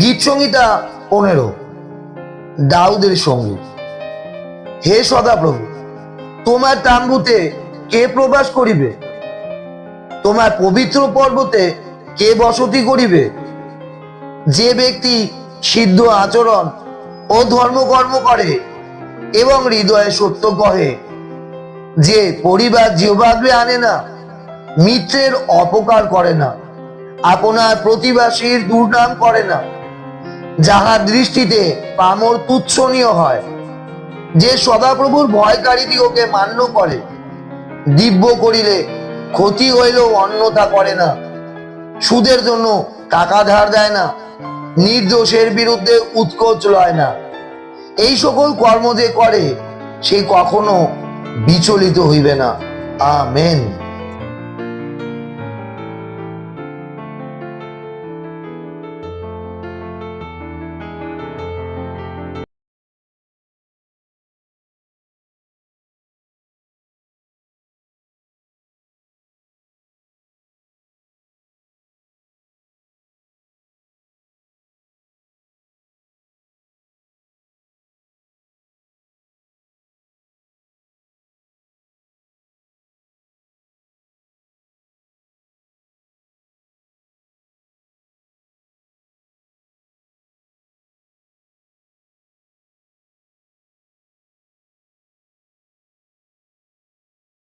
গীত সংহিতা 15 দাউদের সঙ্গীত। হে সদাপ্রভু, তোমার তাম্বুতে কে প্রবাস করিবে? তোমার পবিত্র পর্বতে কে বসতি করিবে? যে ব্যক্তি সিদ্ধ আচরণ ও ধর্মকর্ম করে এবং হৃদয়ে সত্য কহে, যে পরিবার জিহ্বাগ্রে আনে না, মিত্রের অপকার করে না, আপনার প্রতিবাসীর দুর্নাম করে না, যাহার দৃষ্টিতে পামর তুচ্ছনীয় হয়, যে সদাপ্রভুর ভয়কারীদিগকে মান্য করে, দিব্য করিলে ক্ষতি হইলেও অন্যথা করে না, সুদের জন্য টাকা ধার দেয় না, নির্দোষের বিরুদ্ধে উৎকোচ লয় না, এই সকল কর্ম যে করে সে কখনো বিচলিত হইবে না। আমেন।